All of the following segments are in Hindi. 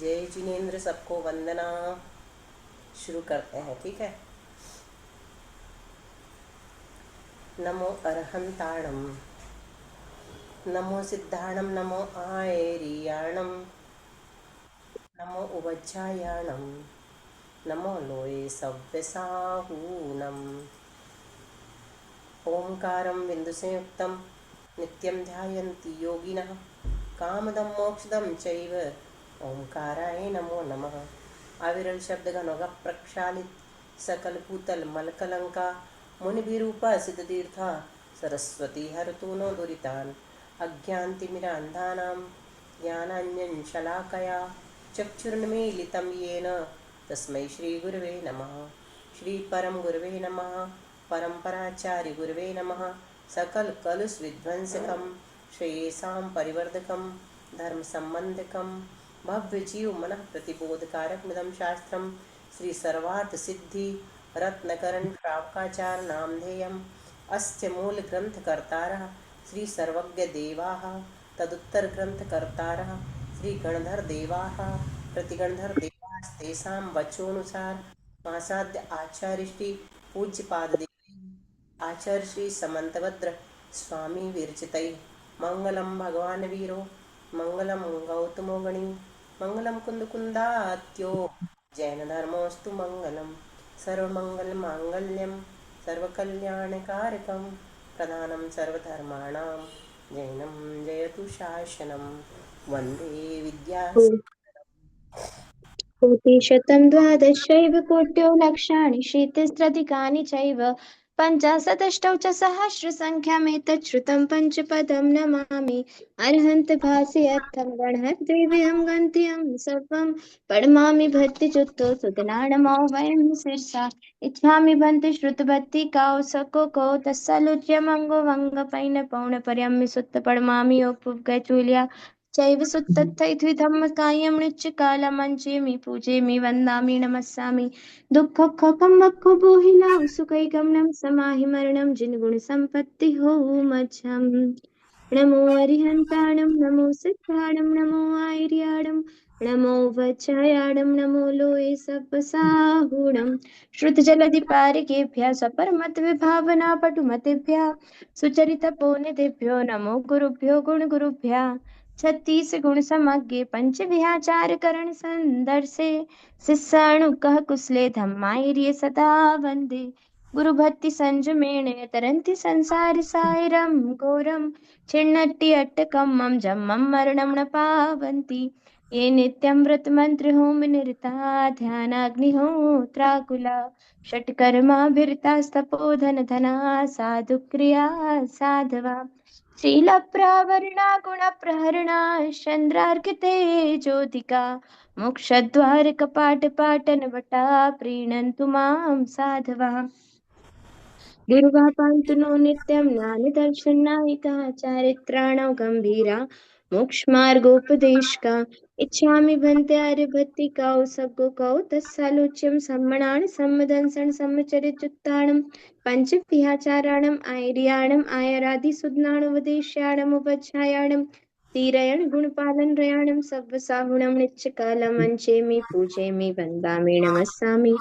जय जिनेन्द्र, सबको वंदना। शुरू करते हैं, ठीक है। नमो अरहंताणम, नमो सिद्धाणम, नमो आयरियाणम, नमो उवज्जायाणम, नमो लोये सव्यसाहूनम। ओंकारं बिंदुसंयुक्तं नित्यं ध्यायन्ति योगिनः कामदं मोक्षदं चैव ओंकाराय नमो नमः। अविरल शब्द घनोगा प्रक्षालित सकल भूतल मलकलंका मुनिभिरूपा सिद्धतीर्था सरस्वती हरतु नो दुरितान् अज्ञानतिमिरान्धानां ज्ञानाञ्जनशलाकया चक्षुर्न्मीलितं येन तस्मै श्रीगुरवे नमः। श्रीपरम गुरवे नमः। परम्पराचार्य गुरवे नमः। सकल कलुष विध्वंसकम श्रेयसां परिवर्धकम धर्म संबंधकम भव्य जीव मन प्रतिबोधकारक मिदम शास्त्रम श्री सर्वार्थ सिद्धि रत्नकरण श्रावकाचार नामधेयम अस्य मूल ग्रंथ कर्तारः श्री सर्वज्ञ देवाः तदुत्तर ग्रंथ कर्तारः श्री गणधर देवाः प्रतिगणधर देवास्तेषां वचोनुसार मासाद्य आचार्य श्री पूज्यपाद आचार्य श्री समंतभद्र स्वामी विरचितै मंगलम भगवान वीरो मंगलम गौतमो गणी मंगलम कुंद कुंदात्यो जैन धर्मोस्तु मंगलम सर्वमंगल मांगल्यम सर्वकल्याणकारकम प्रधानम सर्वधर्माणां जैनम जयतु शासनम वंदे विद्या। कोटिशतं द्वादशैव कोट्यो लक्षाणि शीतिस्त्रधिकानि चैव पञ्चाशदष्टौ च सहस्रसङ्ख्यामेतत् श्रुतं पञ्चपदं नमामि अर्हन्तभासयत्थं गणद्विविधं गन्त्यं सर्वं प्रणमामि भक्तियुक्तो सुतनानमो वयं शिरसा इच्छामि भन्ति श्रुतभक्तिकौ तस्सलोच्यमङ्गो वङ्गपैनपौणपर्यं सुत्त प्रणमामि योगैचूल्या चैव सुत्तथैथ्विधम्मकायं नित्यकालमञ्चेमि पूजेमि वन्दामि नमस्सामि दुःखखं मखबोहिलां सुखैकं समाहि मरणं जिनगुणसम्पत्तिः मच्छम् नमो अरिहन्ताणं नमो सिद्धाणं नमो आयर्याणं नमो वज्रायाणं नमो लोये सप्पसाहूणं श्रुतजलधिपारिकेभ्यः सपरमतविभावना पटुमतेभ्यः सुचरितपौनितेभ्यो नमो गुरुभ्यो गुणगुरुभ्यः 36 गुण समग्गे पंच विहाचार करण संदर्शे शिष्याणुकः कुशले धम्मायर्ये सदा वन्दे गुरु भक्ति संजमेण तरन्ति संसार साइरम घोरम छिन्नट्टि अट्टकं मम जन्मं मरणं न पावन्ति ये नित्यं व्रतमन्त्र होम निरता ध्यानाग्निहोत्राकुला षट्कर्माभिरतास्तपोधन धना साधु क्रिया साधवा शीलप्रावरणा गुणप्रहरणा चन्द्रार्किते ज्योतिका मोक्षद्वारकपाटपाटनवटा प्रीणन्तु मां साधवः दुर्गा पान्तु नो नित्यं ज्ञानदर्शननायिका चारित्राणो गम्भीरा मोक्षमार्गोपदेशका इच्छामि भन्ते आर्यभट्टिकौ सद्गुकौ तत्सालोच्यं सम्मणान् सम्मदंसन् सम्मचरितुत्तानं पञ्चविहाचाराणम् आयर्याणम् आयरादिसुज्ञानोपदेश्याणम् उपध्यायाणं तीरयण गुणपालन रयाणं सव्वसाहुणं नित्यकालमञ्चेमि पूजेमि वन्दामि नमस्सामि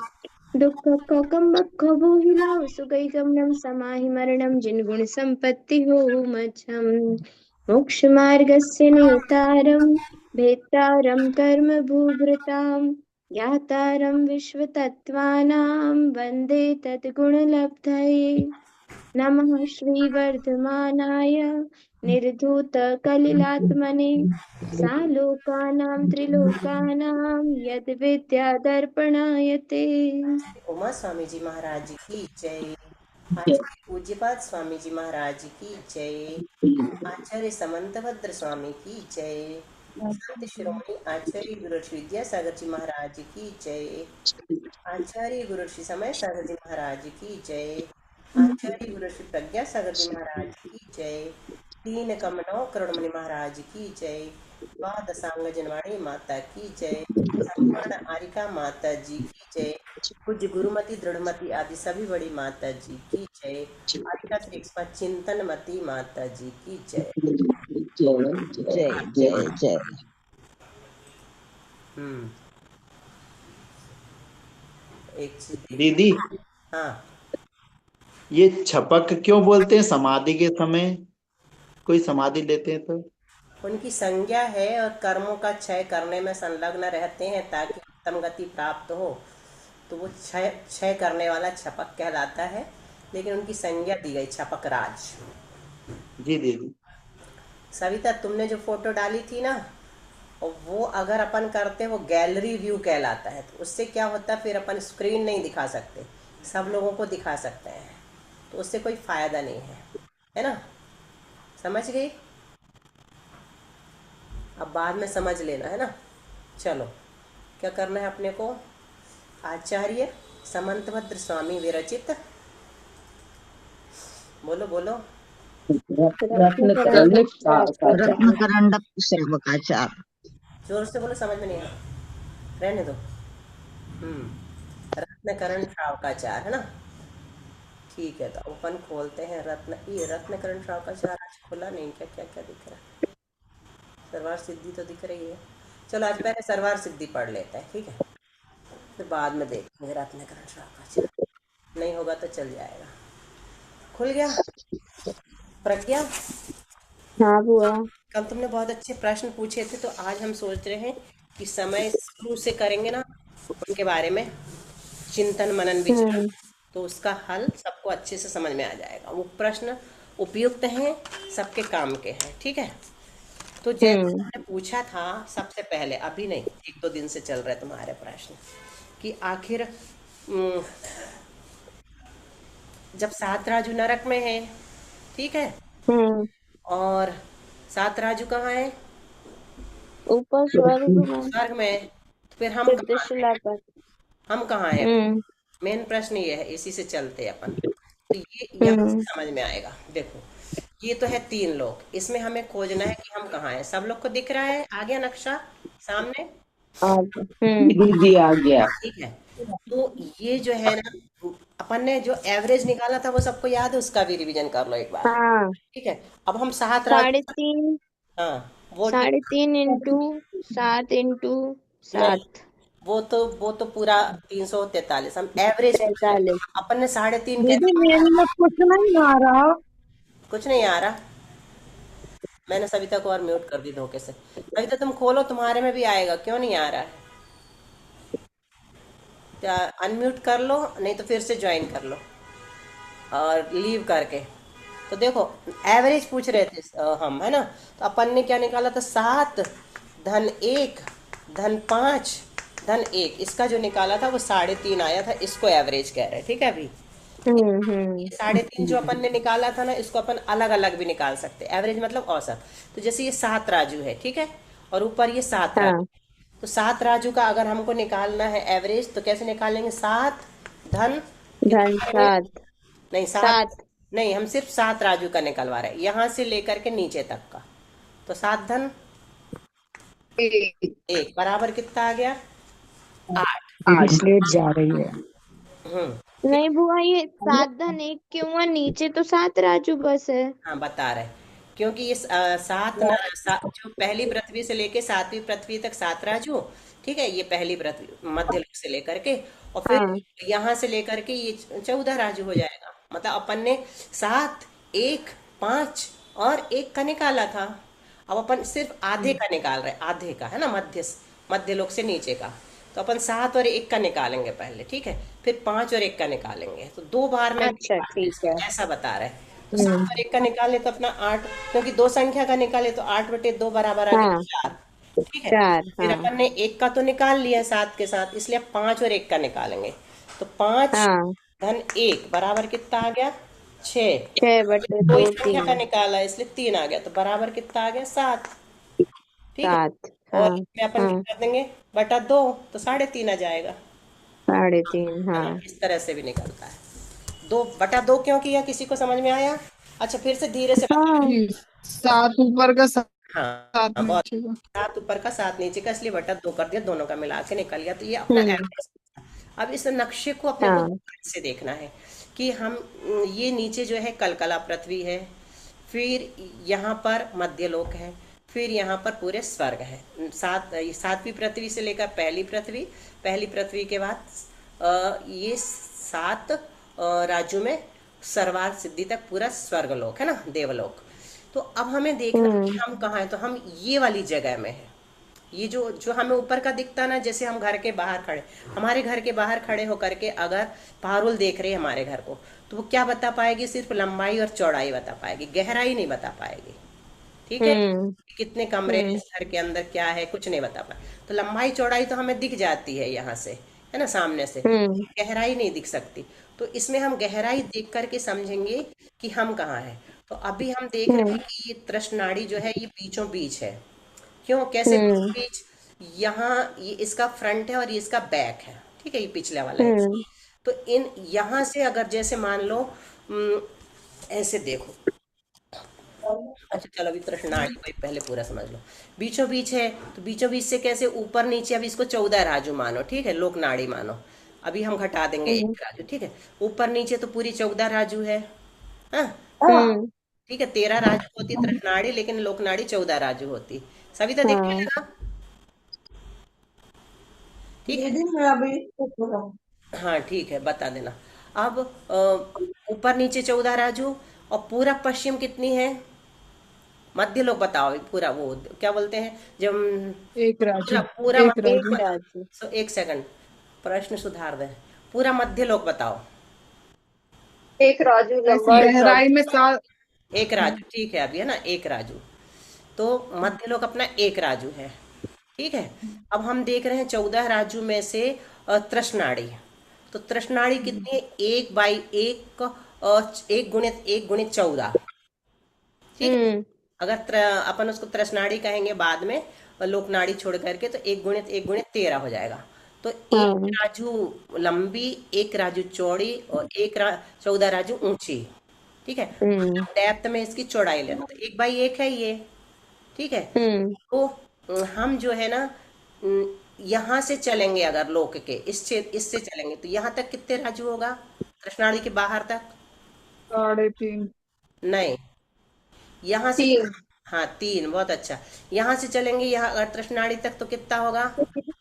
दुःखकम्बद्धबोहिलां सुगैगमनं समाहि मरणं जिनगुणसम्पत्तिः मच्छम् मोक्षमार्गस्य नियतारं भेत्तारं कर्मभूभृतां ज्ञातारं विश्वतत्त्वानां वन्दे तद्गुणलब्धये नमः श्रीवर्धमानाय निर्धूतकलिलात्मने सालोकानां त्रिलोकानां यद्विद्यादर्पणाय ते उमा स्वामी जी महाराज की जय। आचार्य पूज्यपाद स्वामी जी महाराज की जय। आचार्य समंतभद्र स्वामी की जय। संत शिरोमणि आचार्य गुरु श्री विद्यासागर जी महाराज की जय। आचार्य गुरु श्री समय सागर जी महाराज की जय। आचार्य गुरु श्री प्रज्ञा सागर जी महाराज की जय। तीन कमनौ करुणमणि महाराज की जय। द्वादशांग जनवाणी माता की जय। संपूर्ण आरिका माता जी की जय। पूज्य गुरुमति दृढ़मति आदि सभी बड़ी माता जी की जय। आरिका श्री एक्सपर्ट चिंतनमती माता जी की जय। जय जय जय जय। हम्म। एक चीज दीदी, देखिए। हाँ। ये छपक क्यों बोलते हैं समाधि के समय? कोई समाधि लेते हैं तो? उनकी संज्ञा है और कर्मों का क्षय करने में संलग्न रहते हैं ताकि उत्तम गति प्राप्त हो। तो वो क्षय क्षय करने वाला छपक कहलाता है। लेकिन उनकी संज्ञा दी गई छपक राज। जी दीदी। सविता, तुमने जो फोटो डाली थी ना, और वो अगर अपन करते वो गैलरी व्यू कहलाता है। तो उससे क्या होता है, फिर अपन स्क्रीन नहीं दिखा सकते, सब लोगों को दिखा सकते हैं। तो उससे कोई फायदा नहीं है ना। समझ गई? अब बाद में समझ लेना, है ना। चलो, क्या करना है अपने को। आचार्य समंतभद्र स्वामी विरचित, बोलो बोलो। रत्न रत्नकरण करंडक श्रावकाचार्य। रत्न करंडक श्रवकाचार। जोर से बोलो, समझ में नहीं आया, रहने दो। रत्नकरण सावकाचार, है ना। ठीक है, तो अपन खोलते हैं रत्न, ये रत्नकरण सावकाचार आज खुला नहीं क्या? क्या क्या दिख रहा है? सरवार सिद्धि तो दिख रही है। चलो आज पहले सरवार सिद्धि पढ़ लेते हैं, ठीक है। फिर बाद में देखेंगे रत्नकरण सावकाचार। नहीं होगा तो चल जाएगा। खुल गया? प्रज्ञा, हाँ बुआ। कल तुमने बहुत अच्छे प्रश्न पूछे थे, तो आज हम सोच रहे हैं कि समय शुरू से करेंगे ना उनके बारे में, चिंतन मनन विचार। हम्म तो उसका हल सबको अच्छे से समझ में आ जाएगा। वो प्रश्न उपयुक्त हैं, सबके काम के हैं, ठीक है। तो जैसे हम्म हमने पूछा था सबसे पहले, अभी नहीं, एक दो दिन से चल रहे तुम्हारे प्रश्न, कि आखिर जब सात राजू नरक में है, ठीक है, हम्म और सात राजू कहाँ है? ऊपर स्वर्ग में। स्वर्ग में है। तो फिर हम कहाँ हैं? सिद्धशिला पर। हम कहाँ हैं? हम्म मेन प्रश्न ये है, इसी से चलते हैं अपन। तो ये यहाँ से हम्म समझ में आएगा। देखो, ये तो है तीन लोग, इसमें हमें खोजना है कि हम कहाँ हैं। सब लोग को दिख रहा है? आ गया नक्शा सामने? आगे। दीदी आ गया। ठीक है। तो ये जो है ना, अपन ने जो एवरेज निकाला था वो सबको याद है? उसका भी रिवीजन कर लो एक बार। हाँ। ठीक है। अब हम सात साढ़े राजू, तीन। हाँ, वो साढ़े तीन इंटू सात इंटू नहीं, सात। वो तो पूरा 343, हम एवरेज पूछ रहे हैं। 43। अपन ने 3.5 दीदी कैसे मेरे में कुछ नहीं आ रहा। कुछ नहीं आ रहा? मैंने सविता को और म्यूट कर दी धोखे से। सविता तुम खोलो, तुम्हारे में भी आएगा, क्यों नहीं आ रहा है? अनम्यूट कर लो, नहीं तो फिर से ज्वाइन कर लो और लीव करके। तो देखो, एवरेज पूछ रहे थे हम, है ना। तो अपन ने क्या निकाला था? 7 धन 1 धन 5 धन 1, इसका जो निकाला था वो 3.5 आया था। इसको एवरेज कह रहे हैं, ठीक है। अभी हम्म। ये 3.5 जो अपन ने निकाला था ना, इसको अपन अलग अलग भी निकाल सकते हैं। एवरेज मतलब औसत। तो जैसे ये 7 राजू है, ठीक है, और ऊपर ये 7 हाँ। राजू। तो 7 राजू का अगर हमको निकालना है एवरेज, तो कैसे निकालेंगे? 7 धन धन कितना करेंगे? सात। नहीं, 7 सात। नहीं, हम सिर्फ 7 राजू का निकलवा रहे हैं, यहाँ से लेकर के नीचे तक का। तो 7 धन एक। 1 बराबर कितना आ गया? 8। दीदी स्लेट जा रही है। ठीक। नहीं बुआ, ये सात धन एक क्यों हुआ? नीचे तो सात राजू बस है। हाँ, बता रहे, क्योंकि ये जो पहली पृथ्वी से लेके 7वीं पृथ्वी तक 7 राजू, ठीक है, ये पहली पृथ्वी मध्य लोक से लेकर के, और फिर हाँ यहाँ से लेकर के ये 14 राजू हो जाएगा। मतलब अपन ने 7, 1, 5 और 1 का निकाला था। अब अपन सिर्फ आधे का निकाल रहे हैं, आधे का, है ना, मध्य लोक से नीचे का। तो अपन 7 और 1 का निकालेंगे पहले, ठीक है, फिर 5 और 1 का निकालेंगे। तो 2 बार में अच्छा निकालते हैं ठीक इसको, है। ऐसा बता रहे हैं। तो हम्म 7 और 1 का निकाले तो अपना 8, क्योंकि दो संख्या का निकाले तो 8/2 बराबर आ गया हाँ 4। ठीक है। चार। फिर हाँ अपन ने 1 का तो निकाल लिया 7 के साथ, इसलिए 5 और 1 का निकालेंगे। तो 5 हाँ। धन 1 बराबर कितना आ गया? 6। छह बटे दो दो इस संख्या का तीन। निकाला इसलिए 3 आ गया, तो बराबर कितना आ गया? 7। ठीक है। सात। और हाँ इसमें अपन हाँ। क्या कर देंगे? बटा 2, तो 3.5 आ जाएगा, साढ़े तीन। है हाँ। ना। इस तरह से भी निकलता है। 2/2 क्यों किया, किसी को समझ में आया? अच्छा, फिर से धीरे से बता। हाँ। सात ऊपर का हाँ सात हाँ, बहुत। नीचे का। 7 ऊपर का 7 नीचे का, इसलिए बटा 2 कर दिया, दोनों का मिला के निकल गया। तो ये अपना हम्म। एवरेज। अब इस नक्शे को अपने को हाँ ध्यान से देखना है कि हम, ये नीचे जो है कलकला पृथ्वी है, फिर यहाँ पर मध्यलोक है, फिर यहाँ पर पूरे स्वर्ग है। सातवीं पृथ्वी से लेकर पहली पृथ्वी के बाद ये सात राज्यों में सर्वार्थ सिद्धि तक पूरा स्वर्गलोक है ना, देवलोक। तो अब हमें देखना है कि हम कहाँ हैं, तो हम ये वाली जगह में हैं। ये जो जो हमें ऊपर का दिखता ना, जैसे हम घर के बाहर खड़े, हमारे घर के बाहर खड़े होकर के अगर पारुल देख रहे हैं हमारे घर को, तो वो क्या बता पाएगी? सिर्फ लंबाई और चौड़ाई बता पाएगी, गहराई नहीं बता पाएगी। ठीक है, हम्म कितने कमरे हैं इस घर के अंदर, क्या है, कुछ नहीं बता पाए। तो लंबाई चौड़ाई तो हमें दिख जाती है यहाँ से, है ना, सामने से। हम्म गहराई नहीं दिख सकती। तो इसमें हम गहराई देख करके समझेंगे कि हम कहाँ हैं। तो अभी हम देख रहे हम्म हैं कि ये तृष्णाड़ी जो है ये बीचों बीच है। क्यों, कैसे बीचों हम्म बीच? यहाँ ये इसका फ्रंट है और ये इसका बैक है। ठीक है, ये पिछला वाला है। हम्म तो इन यहाँ से अगर जैसे मान लो ऐसे देखो। अच्छा चलो, अभी तृष्णाड़ी को पहले पूरा समझ लो। बीचों बीच है, तो बीचों बीच से कैसे ऊपर नीचे, अब इसको 14 राजू मानो, ठीक है, लोक नाड़ी मानो। अभी हम घटा देंगे हम्म एक राजू, ठीक है। ऊपर नीचे तो पूरी 14 राजू है। हाँ, हम्म ठीक है, 13 राजू होती तृष्णाड़ी, लेकिन लोक नाड़ी 14 राजू होती। सभी तो देखने हाँ लगा। ठीक है, हाँ ठीक है, बता देना। अब ऊपर नीचे 14 राजू, और पूरा पश्चिम कितनी है? मध्य लोग बताओ, पूरा वो क्या बोलते हैं जब एक पूरा राजू। पूरा एक मध्य एक राजू। लोग बताओ। राजू। एक सेकंड, प्रश्न सुधार दें। पूरा मध्य लोग बताओ। एक राजू ऐसी लंबा, एक गहराई राजू में सात। एक राजू, ठीक है, अभी है ना एक राजू। तो मध्य लोग अपना एक राजू है। ठीक है, अब हम देख रहे हैं 14 राजू में से तृष्णाड़ी। तो तृष्णाड़ी कितनी है? 1/1, 1 गुणित 14। ठीक है, हम्म अगर अपन उसको त्रसनाड़ी कहेंगे बाद में, और लोकनाड़ी छोड़ करके, तो 1 गुणित 1 गुणित 13 हो जाएगा। तो एक हाँ राजू लंबी, एक राजू चौड़ी, और 14 राजू ऊंची। ठीक है, हम्म डेप्थ में इसकी चौड़ाई लेना, तो 1/1 है ये। ठीक है, हम्म तो हम जो है ना यहाँ से चलेंगे, अगर लोक के इससे चलेंगे, तो यहाँ तक कितने राजू होगा? कृष्णाड़ी के बाहर तक? 3.5। नहीं, यहाँ से, 3। हाँ 3, बहुत अच्छा। यहाँ से चलेंगे यहाँ अगर तृष्णाड़ी तक, तो कितना होगा?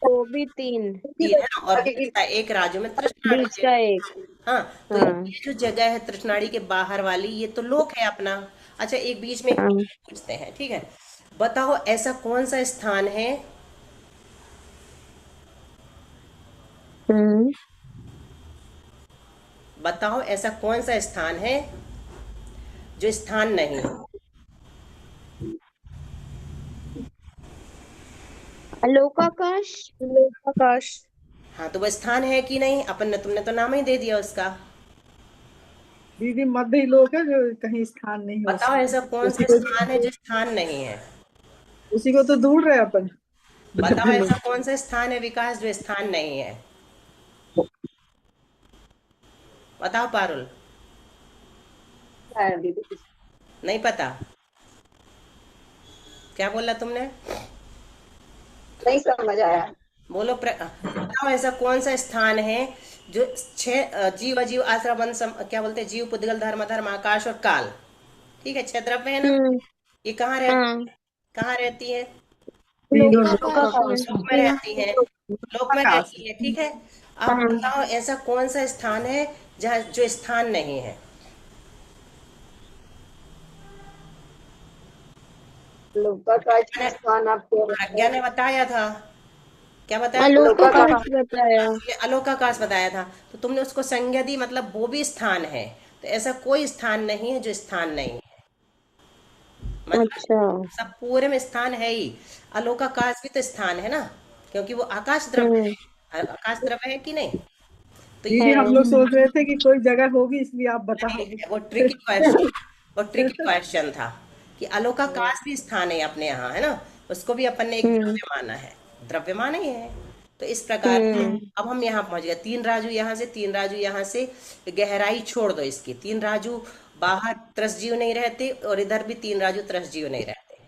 वो भी 3। 3 है ना, और बीच का एक राजू में तृष्णाड़ी बीच है। का एक। हाँ, तो हाँ ये जो जगह है तृष्णाड़ी के बाहर वाली, ये तो लोक है अपना। अच्छा, एक बीच में एक हाँ पूछते हैं, ठीक है। बताओ ऐसा कौन सा स्थान है, हम्म बताओ ऐसा कौन सा स्थान है जो स्थान नहीं है? अलोकाकाश। आकाश। हाँ, तो वो स्थान है कि नहीं? अपन ने, तुमने तो नाम ही दे दिया उसका। दीदी मध्य ही लोग है जो कहीं स्थान नहीं हो बताओ ऐसा कौन उसी सा को स्थान है जो स्थान नहीं है? उसी को तो ढूंढ रहे हैं अपन। बताओ मध्य ऐसा लोग। कौन सा स्थान है विकास जो स्थान नहीं है? बताओ पारुल। है दीदी, नहीं पता? क्या बोला तुमने? नहीं समझ आया। बोलो बताओ ऐसा कौन सा स्थान है जो जीव अजीव आश्रम वन क्या बोलते हैं, जीव पुद्गल धर्म धर्म आकाश और काल, ठीक है, 6 द्रव्य है ना, हम्म ये कहाँ रहती हाँ है? कहाँ रहती है? तीनों लोकाकाश में। लोक में रहती है, लोक में आकाश। रहती है। ठीक है, अब हाँ बताओ ऐसा कौन सा स्थान है जहाँ जो स्थान नहीं है? लोकाकाश प्रज्ञा का ने स्थान आप कह रहे प्रज्ञा हैं। ने बताया था। क्या बताया? अलोकाकाश लोकाकाश। बताया। ये अलोकाकाश बताया था। तो तुमने उसको संज्ञा दी, मतलब वो भी स्थान है। तो ऐसा कोई स्थान नहीं है जो स्थान नहीं है, मतलब अच्छा। सब पूरे में स्थान है ही। अलोकाकाश भी तो स्थान है ना, क्योंकि वो आकाश द्रव्य हम्म है, आकाश द्रव्य है कि नहीं? तो दीदी ये हम लोग सोच रहे थे कि कोई जगह होगी इसलिए आप बताओगे। वो ट्रिकी क्वेश्चन, वो ट्रिकी क्वेश्चन था कि अलोकाकाश भी स्थान है अपने यहाँ, है ना, उसको भी अपन ने एक हम्म द्रव्य माना है, द्रव्य माना ही है। तो इस प्रकार से हम्म अब हम यहाँ पहुंच गए। 3 राजू यहाँ से, 3 राजू यहाँ से, गहराई छोड़ दो इसकी। 3 राजू बाहर त्रस जीव नहीं रहते, और इधर भी 3 राजू त्रस जीव नहीं रहते।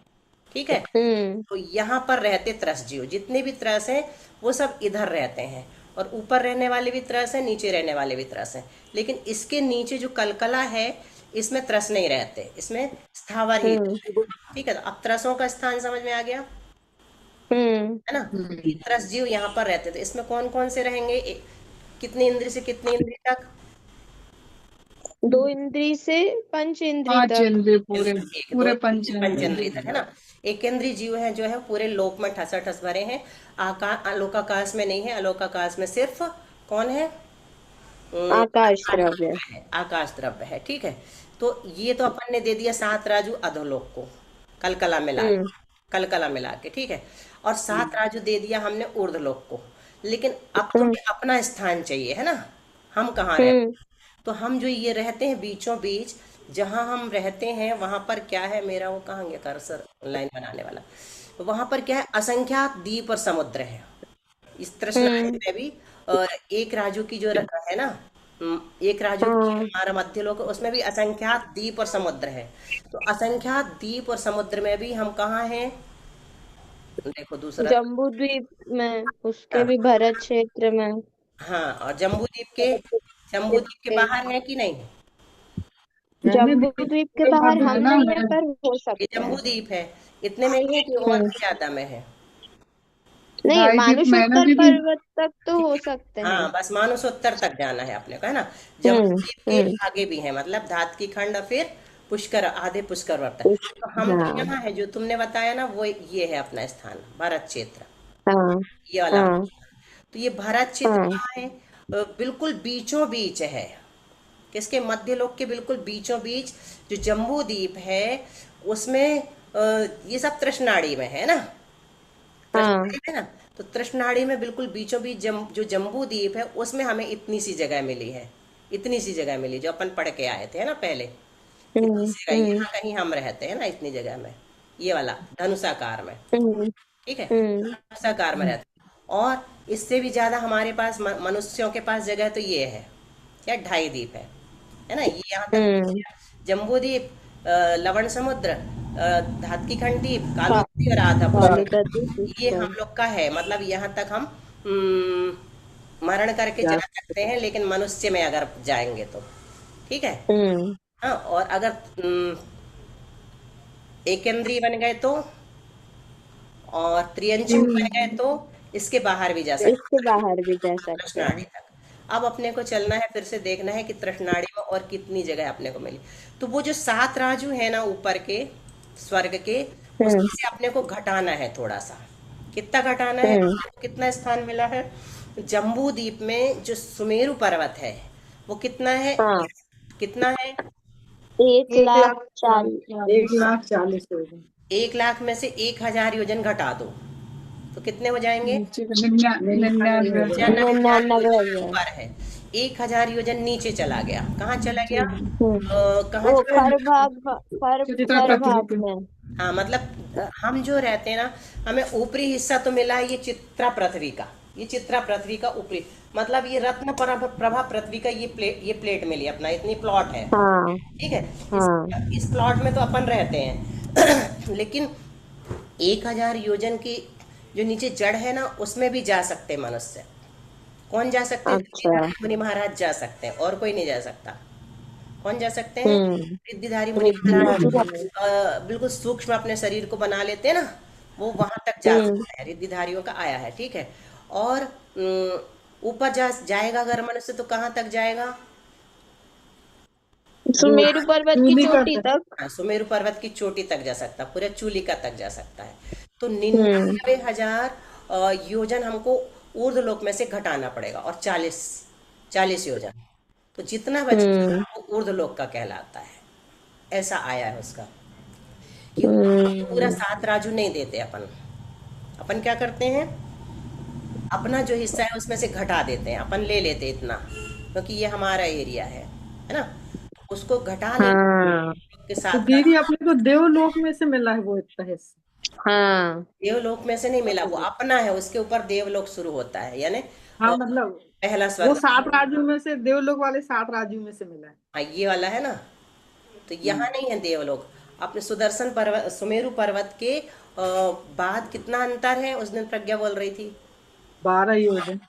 ठीक है, हम्म तो यहाँ पर रहते त्रस जीव, जितने भी त्रस हैं वो सब इधर रहते हैं, और ऊपर रहने वाले भी त्रस हैं, नीचे रहने वाले भी त्रस हैं। लेकिन इसके नीचे जो कलकला है, इसमें त्रस नहीं रहते, इसमें स्थावर ही हम्म रहते हैं। ठीक है, तो अब त्रसों का स्थान समझ में आ गया हम्म है ना। ये त्रस जीव यहाँ पर रहते, तो इसमें कौन कौन से रहेंगे? कितनी इंद्री से कितनी इंद्री तक? 2 इंद्री से 5 इंद्री पांच तक। इंद्रिय पूरे बिल्कुल ठीक, दो पूरे पंचेंद्रिय पंचेंद्रिय। तक है ना। एकेंद्रीय जीव है जो है पूरे लोक में ठसाठस भरे हैं। आलोकाकाश में नहीं है, आलोकाकाश में सिर्फ कौन है? आकाश आकाश द्रव्य। द्रव्य है, आकाश द्रव्य है, ठीक है। तो ये तो अपन ने दे दिया 7 राजू अधोलोक को, कलकला मिला हम्म कलकला मिला के, ठीक है। और 7 राजू दे दिया हमने ऊर्ध्वलोक को। लेकिन अब हम्म तुम्हें अपना स्थान चाहिए है ना, हम कहाँ रहते? हम्म तो हम जो ये रहते हैं बीचों बीच, जहां हम रहते हैं वहां पर क्या है? मेरा वो कहाँ गया कर्सर, लाइन बनाने वाला। तो वहां पर क्या है? असंख्यात द्वीप और समुद्र है इस तृष्णादि हम्म में भी। और एक राजू की जो है ना, एक राजू की हाँ, हमारा मध्यलोक है, उसमें भी असंख्यात द्वीप और समुद्र है। तो असंख्यात द्वीप और समुद्र में भी हम कहाँ हैं? देखो दूसरा। जम्बू द्वीप में, उसके हाँ, भी भरत क्षेत्र में। हाँ, और जम्बू द्वीप के बाहर है कि नहीं? मैंने जम्बू भी द्वीप के बाहर हम देना नहीं है, है। पर हो ये सकते जम्बू हैं। द्वीप है, इतने में ही है कि और हम्म भी ज्यादा में है? नहीं, प्रायद्वीप मैंने मानुषोत्तर भी। पर्वत तक तो हो सकते हैं। हाँ, बस मानसोत्तर तक जाना है अपने को है ना। जम्बूद्वीप के हम्म आगे भी है, मतलब धात की खंड और फिर पुष्कर, आधे पुष्कर वर्त है। तो हम तो हाँ यहाँ है, जो तुमने बताया ना, वो ये है अपना स्थान, भारत क्षेत्र, हाँ ये वाला अपना हाँ स्थान। तो ये भारत क्षेत्र हाँ कहाँ है? बिल्कुल बीचों बीच है। किसके? मध्य लोक के बिल्कुल बीचों बीच जो जम्बू द्वीप है, उसमें ये सब तृष्णाड़ी में है ना, हाँ तृष्णाड़ी है ना। तो तृष्णाड़ी में बिल्कुल बीचों बीच जो जम्बू द्वीप है, उसमें हमें इतनी सी जगह मिली है, इतनी सी जगह मिली जो अपन पढ़ के आए थे है ना पहले। इतनी सी जगह, हम्म यहाँ कहीं हम रहते हैं ना इतनी जगह में, ये वाला धनुषाकार में, हम्म ठीक है, हम्म धनुषाकार में रहते हैं। और इससे भी ज्यादा हमारे पास मनुष्यों के पास जगह तो ये है क्या? 2.5 द्वीप है ना। ये यहाँ तक हम्म जम्बू द्वीप, लवण समुद्र, धातकी खंड द्वीप, का- कालोद्वीप और आधा पुष्कर, कालिका द्वीप, ये पुष्कर। हम लोग का है। मतलब यहाँ तक हम मरण करके जा सकते हैं, लेकिन मनुष्य में अगर जाएंगे तो, ठीक है। हम्म हाँ, और अगर एकेंद्रीय बन गए तो, और त्रियंचुक बन गए तो इसके बाहर भी जा सकते इसके बाहर भी जा हैं, सकते तृष्णाड़ी हैं। तक। अब अपने को चलना है, फिर से देखना है कि तृष्णाड़ी में और कितनी जगह अपने को मिली। तो वो जो 7 राजू है ना ऊपर के, स्वर्ग के, हम्म उसमें से अपने को घटाना है थोड़ा सा। कितना घटाना है? हम्म आपको कितना स्थान मिला है? जम्बू द्वीप में जो सुमेरु पर्वत है, वो कितना है? हाँ, कितना है? 1,40,000। 1,40,000 हो गए। 1 लाख में से 1,000 योजन घटा दो, तो कितने हो जाएंगे? नीचे का 99 हजार। 99,000 99,000। ऊपर है, 1,000 योजन नीचे चला गया। कहाँ चला गया? कहाँ वो चला खर गया? भाग, खर चित्रा खर पृथ्वी भाग पे। में। हाँ, मतलब हम जो रहते हैं ना, हमें ऊपरी हिस्सा तो मिला है ये चित्रा पृथ्वी का, ये चित्रा पृथ्वी का ऊपरी, मतलब ये रत्न प्रभा पृथ्वी का ये प्लेट मिली अपना, इतनी प्लॉट है, हाँ ठीक है। हाँ इस प्लॉट में तो अपन रहते हैं लेकिन 1,000 योजन की जो नीचे जड़ है ना, उसमें भी जा सकते हैं मनुष्य। कौन जा सकते हैं? अच्छा। रिद्धिधारी मुनि महाराज जा सकते हैं, और कोई नहीं जा सकता। कौन जा सकते हैं? हम्म रिद्धिधारी मुनि महाराज। रिद्धिधारी। बिल्कुल सूक्ष्म अपने शरीर को बना लेते हैं ना, वो वहां तक जा हम्म सकता है, रिद्धिधारियों का आया है, ठीक है। और ऊपर जाएगा अगर मनुष्य, तो कहाँ तक जाएगा? सुमेरु पर्वत की चूली चोटी करते। तक। हाँ, सुमेरु पर्वत की चोटी तक जा सकता, पूरे चूलिका तक जा सकता है। तो हम्म 99,000 योजन हमको ऊर्ध्वलोक में से घटाना पड़ेगा, और 40 योजन, तो जितना बचेगा हम्म वो ऊर्ध्वलोक का कहलाता है। ऐसा आया है उसका, कि पूरा हम्म 7 राजू नहीं देते अपन। अपन क्या करते हैं? अपना जो हिस्सा है उसमें से घटा देते हैं, अपन ले लेते हैं इतना, क्योंकि ये हमारा एरिया है ना। तो उसको घटा हाँ लेते के तो साथ दीदी अपने को देवलोक में से मिला है वो इतना हिस्सा। हाँ देवलोक में से नहीं मिला, वो अपना है, उसके ऊपर देवलोक शुरू होता है, यानी हाँ, मतलब पहला वो स्वर्ग। 7 राज्यों में से, देवलोक वाले 7 राज्यों में से मिला है। हाँ, ये वाला है ना। तो यहाँ नहीं है देवलोक। अपने सुदर्शन पर्वत, सुमेरु पर्वत के बाद कितना अंतर है? उस दिन प्रज्ञा बोल रही थी, 12 योजन।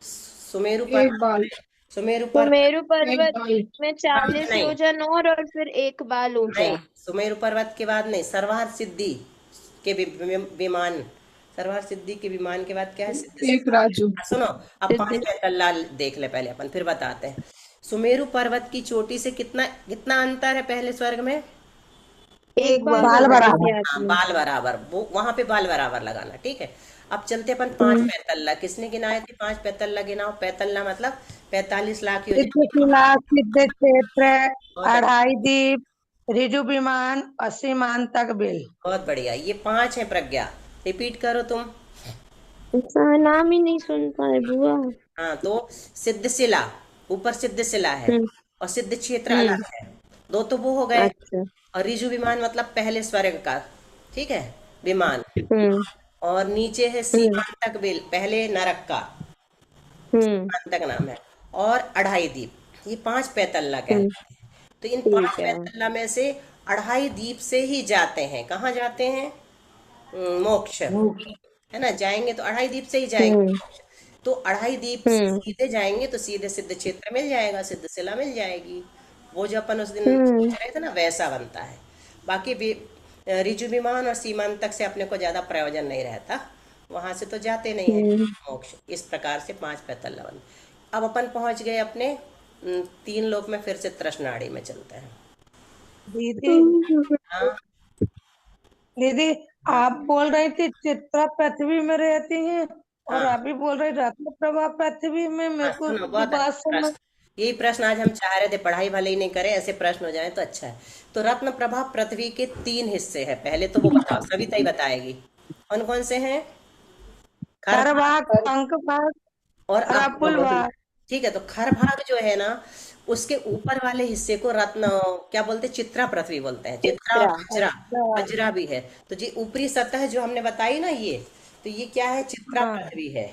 सुमेरु एक पर्वत बार सुमेरु पर्वत सुमेरु पर्वत में 40 नहीं योजन और फिर 1 बाल ऊंचा। नहीं, सुमेरु पर्वत के बाद नहीं, सर्वार सिद्धि के विमान, सर्वार सिद्धि के विमान के बाद क्या है? सिद्ध एक राजू। सुनो, अब 5 सिद्ध पैतल्ला देख ले पहले अपन, फिर बताते हैं। सुमेरु पर्वत की चोटी से कितना कितना अंतर है पहले स्वर्ग में? 1 बाल बाल होगा बराबर। इतिहास हाँ, में। बाल बराबर, वो वहां पे बाल बराबर लगाना, ठीक है। अब चलते अपन 5 पैतल्ला, किसने गिनाए थे 5 पैतल्ला? गिनाओ। पैतल्ला मतलब 45 लाख योजन। सिद्धशिला, सिद्ध क्षेत्र, बहुत अच्छा, अढ़ाई दीप, ऋजु विमान, असीमान तक बिल। बहुत बढ़िया। ये 5 है प्रज्ञा, रिपीट करो तुम। इसका नाम ही नहीं सुन पाए बुआ। हाँ, तो सिद्ध शिला, ऊपर सिद्ध शिला है, हम्म और सिद्ध क्षेत्र हम्म अलग है, दो तो वो हो गए। अच्छा। और रिजु विमान मतलब पहले स्वर्ग का, ठीक है, विमान। हम्म और नीचे है हम्म सीमांतक बिल, पहले नरक का, हम्म सीमांतक नाम है। और अढ़ाई दीप, ये 5 पैतल्ला हम्म कहलाते हैं। तो इन 5 ठीक है। पैतल्ला में से अढ़ाई दीप से ही जाते हैं, कहाँ जाते हैं? मोक्ष, है ना, जाएंगे तो अढ़ाई दीप से ही जाएंगे हम्म मोक्ष। तो अढ़ाई दीप से हम्म सीधे जाएंगे तो सीधे सिद्ध क्षेत्र मिल जाएगा, सिद्ध शिला मिल जाएगी। वो जो अपन उस दिन हम्म सोच रहे थे ना, वैसा बनता है। बाकी भी ऋजु विमान और सीमांतक से अपने को ज्यादा प्रयोजन नहीं रहता, वहां से तो जाते नहीं है हम्म मोक्ष। इस प्रकार से 5 पैतल्ला बन। अब अपन पहुंच गए अपने 3 लोक में। फिर से तृष्णाड़ी में चलते हैं। दीदी, हाँ दीदी, आप बोल रही थी चित्रा पृथ्वी में रहती हैं और हाँ अभी बोल रही रत्न प्रभा पृथ्वी में। मेरे हाँ, को सुनो, ये बहुत बात अच्छा समझ। प्रश्न। यही प्रश्न आज हम चाह रहे थे, पढ़ाई भले ही नहीं करें, ऐसे प्रश्न हो जाए तो अच्छा है। तो रत्न प्रभा पृथ्वी के 3 हिस्से हैं, पहले तो वो बताओ, सविता ही बताएगी कौन कौन से हैं। खर खर भाग भाग, पंख भाग और और अपुल भाग। ठीक है, तो खर भाग जो है ना, उसके ऊपर वाले हिस्से को रत्न क्या बोलते हैं? चित्रा पृथ्वी बोलते हैं। चित्रा और चित्रा। वज्रा, वज्रा भी है। तो जी ऊपरी सतह जो हमने बताई ना, ये तो ये क्या है? चित्रा हाँ, पृथ्वी है,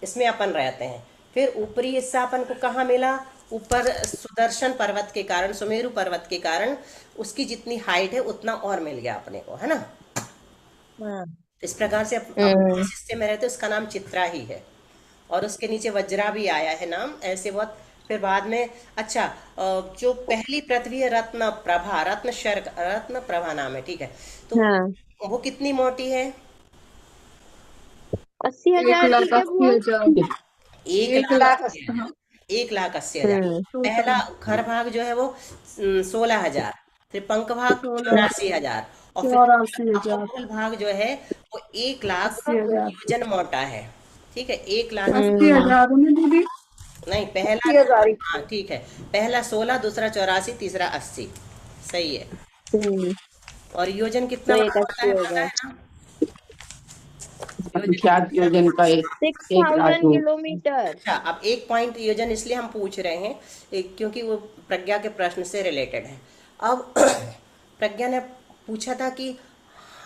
इसमें अपन रहते हैं। फिर ऊपरी हिस्सा अपन को कहाँ मिला? ऊपर सुदर्शन पर्वत के कारण, सुमेरु पर्वत के कारण उसकी जितनी हाइट है उतना और मिल गया अपने को, है ना। हाँ। इस प्रकार से अपन जिस हिस्से में रहते हैं उसका नाम चित्रा ही है। और उसके नीचे वज्रा भी आया है नाम, ऐसे बहुत। फिर बाद में अच्छा, जो पहली पृथ्वी है रत्न प्रभा, रत्न शर्क, रत्न प्रभा नाम है, ठीक है। तो हाँ वो कितनी मोटी है? 80,000 की क्या बुआ? 1,80,000। 1,80,000, 1,80,000। हम्म पहला खर भाग जो है वो 16,000, फिर पंख भाग 84,000, और फिर 84,000। अपोल भाग जो है वो 1,00,000 80,000। योजन मोटा है, ठीक है। 1,00,000 80,000 में दीदी। नहीं, पहला 80,000। हाँ ठीक है, पहला 16, दूसरा 84, तीसरा 80, सही है। हम्म और योजन तो कितना बड़ा एक होता 80 है हो पता गया। है ना? योजन संख्यात योजन का एक 6,000 राजू। किलोमीटर। अच्छा, अब एक पॉइंट योजन इसलिए हम पूछ रहे हैं क्योंकि वो प्रज्ञा के प्रश्न से रिलेटेड है। अब प्रज्ञा ने पूछा था कि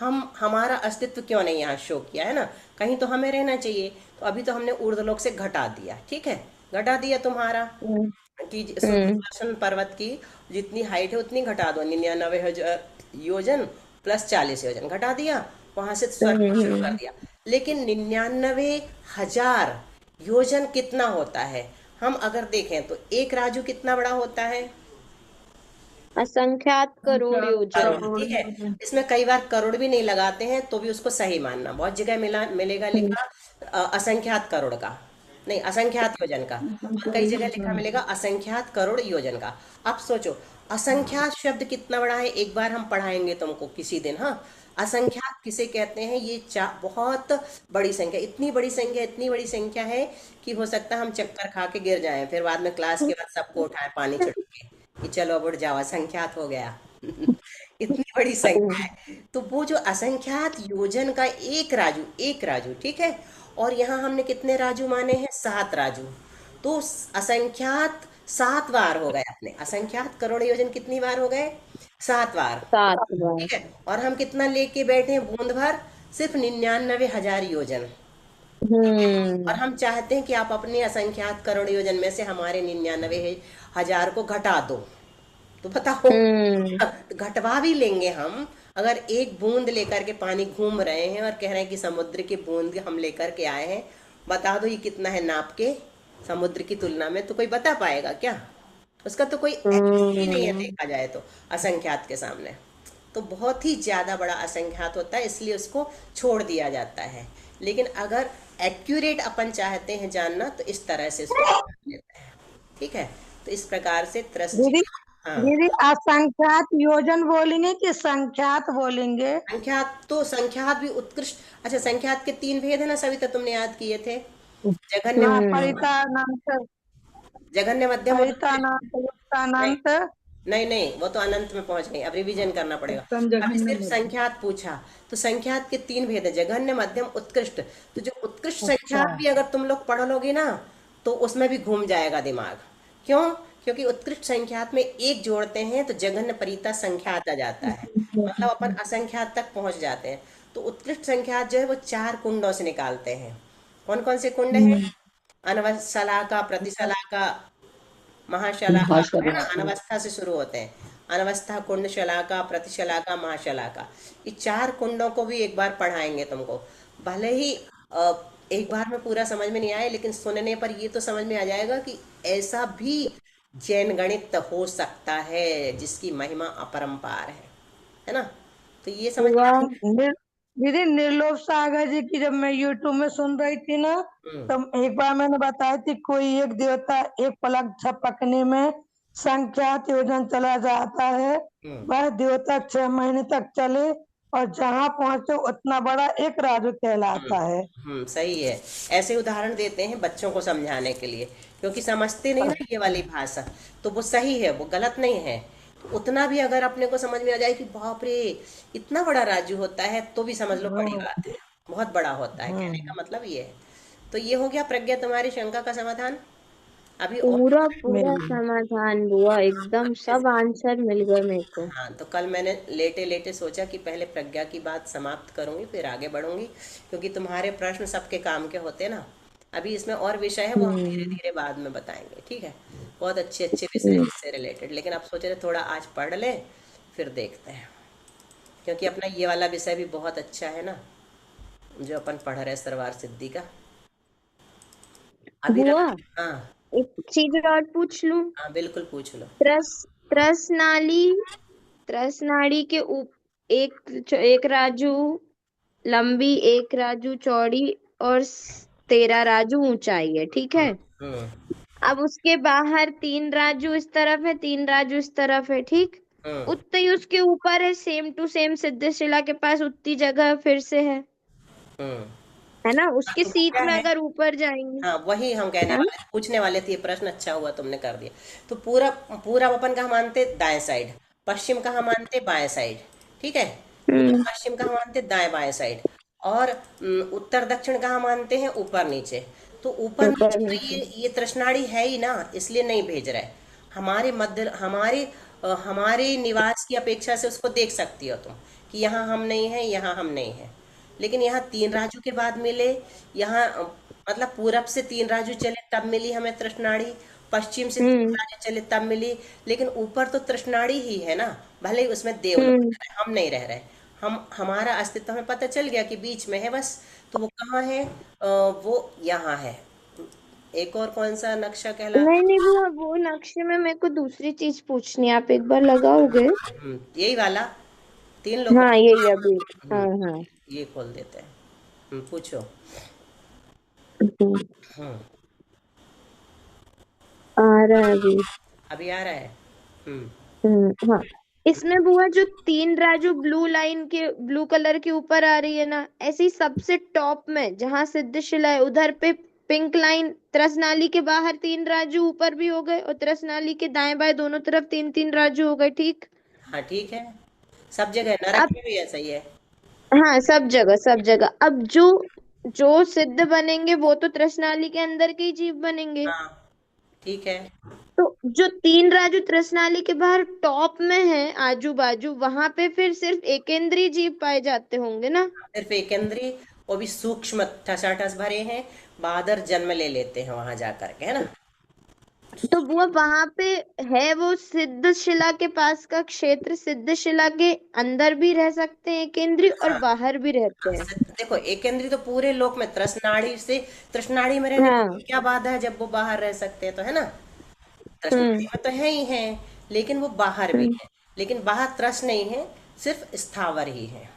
हमारा अस्तित्व क्यों नहीं यहाँ शो किया, है ना, कहीं तो हमें रहना चाहिए। तो अभी तो हमने ऊर्ध्वलोक से घटा दिया, ठीक है, घटा दिया तुम्हारा हम्म कि सुदर्शन पर्वत की जितनी हाइट है उतनी घटा दो, 99,000 योजन प्लस 40 योजन घटा दिया, वहां से स्वर्ग को शुरू कर दिया। लेकिन 99,000 योजन कितना होता है? हम अगर देखें तो एक राजू कितना बड़ा होता है? असंख्यात करोड़ योजन। करोड़, ठीक है। इसमें कई बार करोड़ भी नहीं लगाते हैं तो भी उसको सही मानना। बहुत जगह मिलेगा लिखा असंख्यात करोड़ का, नहीं असंख्यात योजन का, और कई जगह लिखा मिलेगा असंख्यात करोड़ योजन का। अब सोचो असंख्यात शब्द कितना बड़ा है, एक बार हम पढ़ाएंगे तुमको किसी दिन। हाँ, असंख्यात किसे कहते हैं? ये बहुत बड़ी संख्या, इतनी बड़ी संख्या, इतनी बड़ी संख्या है कि हो सकता है हम चक्कर खा के गिर जाएं, फिर बाद में क्लास के बाद सबको उठाए पानी छिड़क के कि चलो अब उठ जाओ, असंख्यात हो गया। इतनी बड़ी संख्या है। तो वो जो असंख्यात योजन का एक राजू, ठीक है। और यहाँ हमने कितने राजू माने हैं? 7 राजू। तो असंख्यात 7 बार हो गए अपने। असंख्यात करोड़ योजन कितनी बार हो गए? 7 बार, 7 बार। ठीक है। और हम कितना लेके बैठे हैं बूंद भर? सिर्फ 99,000 योजन। और हम चाहते हैं कि आप अपने असंख्यात करोड़ योजन में से हमारे 99,000 को घटा दो। तो बताओ, घटवा भी लेंगे हम। अगर एक बूंद लेकर के पानी घूम रहे हैं और कह रहे हैं कि समुद्र की बूंद हम लेकर के आए हैं, बता दो ये कितना है नाप के? समुद्र की तुलना में तो कोई बता पाएगा क्या? उसका तो कोई एलिमेंट ही नहीं है देखा जाए तो, असंख्यात के सामने। तो बहुत ही ज्यादा बड़ा असंख्यात होता है, इसलिए उसको छोड़ दिया जाता है। लेकिन अगर एक्यूरेट अपन चाहते हैं जानना तो इस तरह से इसको जान लेते हैं। ठीक है, तो इस प्रकार से त्रस जी। दीदी हाँ, दीदी असंख्यात योजन बोलेंगे कि संख्यात बोलेंगे? संख्यात तो संख्यात भी उत्कृष्ट। अच्छा, संख्यात के 3 भेद है ना सविता, तुमने याद किए थे? जघन्य, हाँ, परितानांत, जघन्य मध्यम और उत्कृष्ट। परितानांत, नहीं युक्तानांत। नहीं नहीं, वो तो अनंत में पहुंच गई, अब रिवीजन करना पड़ेगा। उत्तम, अभी जघन्य, सिर्फ मध्यम। संख्यात पूछा, तो संख्यात के 3 भेद है, जघन्य मध्यम उत्कृष्ट। तो जो उत्कृष्ट अच्छा। संख्यात भी अगर तुम लोग पढ़ लोगे ना तो उसमें भी घूम जाएगा दिमाग। क्यों? क्योंकि उत्कृष्ट संख्यात में एक जोड़ते हैं तो जघन्य परिता संख्यात आ जाता है, मतलब अपन असंख्यात तक पहुंच जाते हैं। तो उत्कृष्ट संख्यात जो है वो 4 कुंडों से निकालते हैं। कौन कौन से कुंड हैं? अनवशलाका, प्रतिशलाका, महाशलाका, है ना? अनवस्था से शुरू होते हैं। अनवस्था, कुंड, शलाका, प्रतिशलाका, महाशलाका। ये 4 कुंडों को भी एक बार पढ़ाएंगे तुमको। भले ही एक बार में पूरा समझ में नहीं आए, लेकिन सुनने पर ये तो समझ में आ जाएगा कि ऐसा भी जैन गणित हो सकता है जिसकी महिमा अपरंपार है ना? तो ये समझ में वाह। आ- दीदी निर्लोभ सागर जी की जब मैं यूट्यूब में सुन रही थी ना, हम्म, तो एक बार मैंने बताया थी कोई एक देवता एक पलक झपकने में संख्यात योजन चला जाता है। हम्म, वह देवता 6 महीने तक चले और जहां पहुंचे उतना बड़ा एक राजू हम्म, कहलाता है। सही है। ऐसे उदाहरण देते हैं बच्चों को समझाने के लिए, क्योंकि समझते नहीं ना ये वाली भाषा। तो वो सही है, वो गलत नहीं है। तो उतना भी अगर अपने को समझ में आ जाए कि बाप रे इतना बड़ा राज्य होता है, तो भी समझ लो बड़ी बात है, बहुत बड़ा होता है। कहने का मतलब ये है। तो ये हो गया प्रज्ञा तुम्हारी शंका का समाधान। अभी और पूरा पूरा मेरी समाधान बुआ, एकदम सब आंसर मिल गए मेरे को। हाँ, तो कल मैंने लेटे लेटे सोचा कि पहले प्रज्ञा की बात समाप्त करूंगी फिर आगे बढ़ूंगी, क्योंकि तुम्हारे प्रश्न सबके काम के होते हैं ना। अभी इसमें और विषय है, वो हम धीरे धीरे बाद में बताएंगे। ठीक है, बहुत अच्छे अच्छे विषय हैं इससे रिलेटेड, लेकिन अब सोच रहे थोड़ा आज पढ़ ले फिर देखते हैं, क्योंकि अपना ये वाला विषय भी बहुत अच्छा है ना, जो अपन पढ़ रहे हैं सरवार सिद्धि का। अभी बुआ, हाँ एक चीज और पूछ लूं? हाँ, बिल्कुल पूछ लो। त्रस त्रस नाली त्रस नाड़ी के एक राजू लंबी, एक राजू चौड़ी और 13 राजू ऊंचाई है, ठीक है? हम्म, अब उसके बाहर 3 राजू इस तरफ है, 3 राजू इस तरफ है, ठीक? हम्म, उतना ही उसके ऊपर है, सेम टू सेम सिद्धशिला के पास उतनी जगह फिर से हम्म। है ना? हाँ, उसके तो वो सीट क्या में है? अगर ऊपर जाएंगे, हाँ, वही हम कहने है? वाले पूछने वाले थे, ये प्रश्न अच्छा हुआ तुमने कर दिया। तो पूरा पूरा अपन कहाँ मानते? दाएं साइड। पश्चिम कहाँ मानते? बाएं साइड। ठीक है, उत्तर हम्म। पश्चिम कहाँ मानते? दाएं बाएं साइड। और उत्तर दक्षिण कहाँ मानते हैं? ऊपर नीचे। तो ऊपर ऊपर नीचे तो नीचे। ये तृष्णाड़ी है ही ना, इसलिए नहीं भेज रहे। हमारे मध्य हमारे निवास की अपेक्षा से उसको देख सकती हो तुम कि यहाँ हम नहीं है, यहाँ हम नहीं है। लेकिन यहाँ 3 राजू के बाद मिले, यहाँ मतलब पूरब से 3 राजू चले तब मिली हमें तृष्णाड़ी, पश्चिम से 3 हम्म। राजू चले तब मिली। लेकिन ऊपर तो तृष्णाड़ी ही है ना, भले ही उसमें देव लोग हम्म। रह रहे, हम नहीं रह रहे। हम हमारा अस्तित्व हमें पता चल गया कि बीच में है बस। तो वो कहाँ है? वो यहाँ है। एक और कौन सा नक्शा कहलाता नहीं नहीं बुआ, वो नक्शे में मेरे को दूसरी चीज पूछनी है, आप एक बार लगाओगे? है? यही वाला 3 लोगों हाँ, यही अभी। हाँ हाँ। ये खोल देते हैं। पूछो। हम्म, हम्म, आ रहा है अभी। अभी आ रहा है। हम्म, हाँ। इसमें बुआ जो 3 राजू ब्लू लाइन के ब्लू कलर के ऊपर आ रही है ना, ऐसे ही सबसे टॉप में जहां सिद्धशिला है उधर पे पिंक लाइन, त्रसनाली के बाहर 3 राजू ऊपर भी हो गए और त्रसनाली के दाएं बाएं दोनों तरफ 3 3 राजू हो गए, ठीक? हाँ ठीक है, सब जगह नरक अब में भी ऐसा ही है। हाँ, सब जगह सब जगह। अब जो जो सिद्ध बनेंगे वो तो तृष्णाली के अंदर के ही जीव बनेंगे। हाँ ठीक है। तो जो 3 राजू तृष्णाली के बाहर टॉप में है आजू बाजू, वहां पे फिर सिर्फ एकेंद्रीय जीव पाए जाते होंगे ना? सिर्फ एक इंद्रिय, वो भी सूक्ष्म ठसाठस भरे हैं, बहादुर जन्म ले लेते हैं वहां जा करके, है ना? तो बुआ वहां पे है वो सिद्धशिला के पास का क्षेत्र, सिद्धशिला के अंदर भी रह सकते हैं केंद्रीय और हाँ बाहर भी रहते हैं। देखो, एक केंद्री तो पूरे लोक में तृष्णाड़ी से, तृष्णाड़ी में रहने हाँ। की क्या बाधा है जब वो बाहर रह सकते हैं, तो है ना। तृष्णाड़ी हम्म। में तो है ही है, लेकिन वो बाहर भी हम्म। है। लेकिन बाहर तृष नहीं है, सिर्फ स्थावर ही है।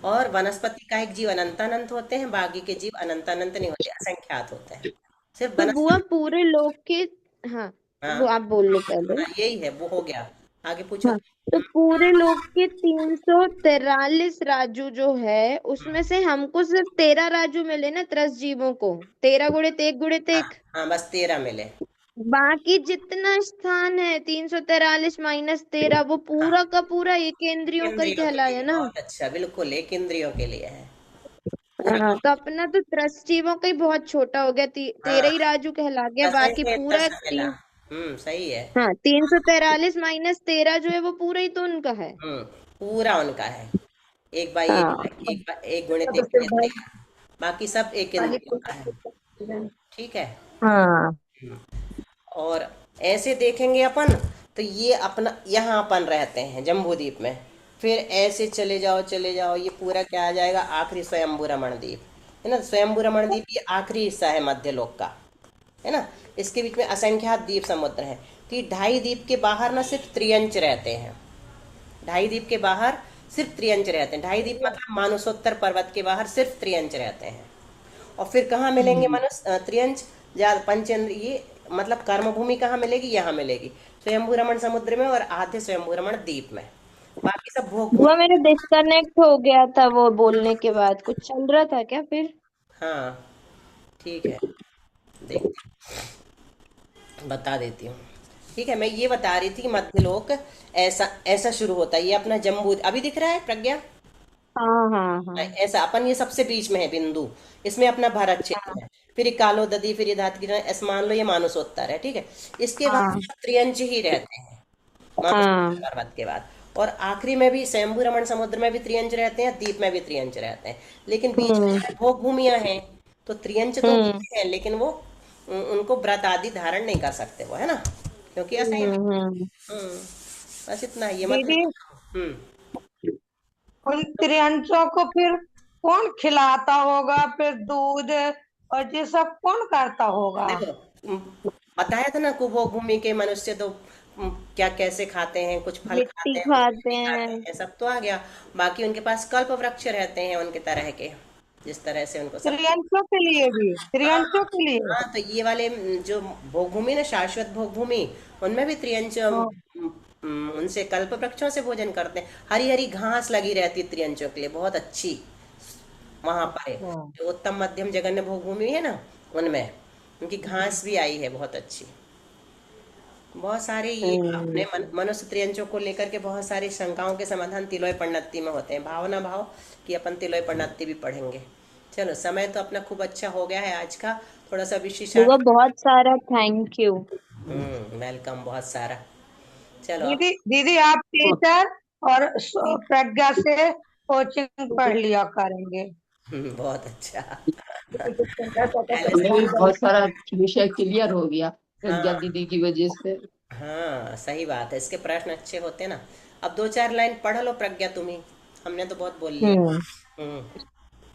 और वनस्पति का एक जीव अनंत अनंत होते हैं, बाकी के जीव अनंत अनंत नहीं होते, असंख्यात होते हैं। सिर्फ तो बुआ वनस्पति। पूरे लोक के, हाँ, हाँ वो आप बोल लो पहले। यही है, वो हो गया। आगे पूछो। हाँ, तो पूरे लोक के 343 राजू जो है उसमें से हमको सिर्फ 13 राजू मिले ना, 30 जीवों को, 13 गुणित 1 गुणित हाँ 1। हाँ, बस 13 मिले। बाकी जितना स्थान है 343 माइनस 13, वो हाँ, पूरा का पूरा ये केंद्रियों का ही इंद्रियों के कहलाया लिए ना। बहुत अच्छा, बिल्कुल एक इंद्रियों के लिए है पूरे। हाँ, तो अपना तो 30 जीवों का ही बहुत छोटा हो गया, 13 हाँ, ही राजू कहला गया, बस बाकी ऐसे पूरा प्रश्न मिला। तीन। सही है। हाँ, 343 माइनस 13 जो है वो पूरा ही तो उनका है। हम्म पूरा उनका है। एक बाई एक, हाँ। एक गुणित तो एक फिर गुणित भाई एक। बाकी सब एक आगे इंद्रियों का है। ठीक है। हाँ। और ऐसे देखेंगे अपन, तो ये अपना यहाँ अपन रहते हैं जम्बूद्वीप में। फिर ऐसे चले जाओ चले जाओ, ये पूरा क्या आ जाएगा, आखिरी स्वयंभू रमण द्वीप है ना। स्वयंभू रमण द्वीप ये आखिरी हिस्सा है मध्यलोक का, है ना। इसके बीच में असंख्यात द्वीप समुद्र है। तो ये 2.5 द्वीप के बाहर ना सिर्फ त्रियंच रहते हैं। 2.5 द्वीप के बाहर सिर्फ त्रियंच रहते हैं। 2.5 द्वीप मतलब मानसोत्तर पर्वत के बाहर सिर्फ त्रियंच रहते हैं। और फिर कहाँ मिलेंगे त्रियंच, या पंचेंद्र, ये मतलब कर्मभूमि कहाँ मिलेगी, यहाँ मिलेगी स्वयंभू रमण समुद्र में और आधे स्वयंभू रमण द्वीप में। बाकी सब भोग वो भूमि। मेरा डिस्कनेक्ट हो गया था, वो बोलने के बाद कुछ चल रहा था क्या फिर? हाँ ठीक है, देखते बता देती हूँ। ठीक है, मैं ये बता रही थी कि मध्यलोक ऐसा ऐसा शुरू होता है। ये अपना जम्बू अभी दिख रहा है प्रज्ञा। हाँ हाँ हाँ। ऐसा अपन ये सबसे बीच में है बिंदु, इसमें अपना भारत क्षेत्र है। फिर ये कालो ददी, फिर ये धात गिरा, ऐसे मान लो ये मानसोत्तर है। ठीक है, इसके बाद हाँ सब त्रियंच ही रहते हैं हाँ। मानसोत्तर पर्वत के बाद। और आखिरी में भी स्वयंभू रमण समुद्र में भी त्रियंच रहते हैं, द्वीप में भी त्रियंच रहते हैं। लेकिन बीच हम्म। में भोग भूमियां हैं, तो त्रियंच तो हम्म। होते हैं, लेकिन वो उनको व्रत आदि धारण नहीं कर सकते वो, है ना, क्योंकि ऐसा ही। हम्म। बस इतना ही, ये दीदी, मतलब। हम्म उन त्रियंचों को फिर कौन खिलाता होगा, फिर दूध और ये सब कौन करता होगा? देखो, बताया था ना, कुभोग भूमि के मनुष्य तो क्या कैसे खाते हैं, कुछ फल मिट्टी खाते हैं, कुछ खाते मिट्टी खाते हैं। हैं, सब तो आ गया। बाकी उनके पास कल्प वृक्ष रहते हैं उनके तरह के, जिस तरह से उनको सब। त्रियंचों के लिए भी, हाँ त्रियंचों के लिए। हाँ, तो ये वाले जो भोग भूमि ना, शाश्वत भोग भूमि, उनमें भी त्रियंच हाँ। उनसे कल्प वृक्षों से भोजन करते हैं। हरी हरी घास लगी रहती है त्रियंचों के लिए, बहुत अच्छी वहां पर है। अच्छा। जो उत्तम मध्यम जघन्य भोग भूमि है ना, उनमें उनकी घास भी आई है बहुत अच्छी। बहुत सारे ये अपने हम्म। मनुष्य त्रियंचों को लेकर के बहुत सारी शंकाओं के समाधान तिलोय पन्नत्ती में होते हैं। भावना भाव कि अपन तिलोय पन्नत्ती भी पढ़ेंगे। चलो, समय तो अपना खूब अच्छा हो गया है आज का, थोड़ा सा बुआ विशेषार्थ। बहुत सारा थैंक यू। वेलकम, बहुत सारा। चलो अब। दीदी, दीदी आप टीचर और प्रज्ञा से कोचिंग पढ़ लिया करेंगे। बहुत अच्छा। पहले से। हमें भी बहुत सारा विषय क्लियर हो गया प्रज्ञा हाँ दीदी की वजह से। हाँ, सही बात है, इसके प्रश्न अच्छे होते हैं ना। अब 2-4 लाइन पढ़ लो प्रज्ञा तुम्ही, हमने तो बहुत बोल लिया। हम्म। हम्म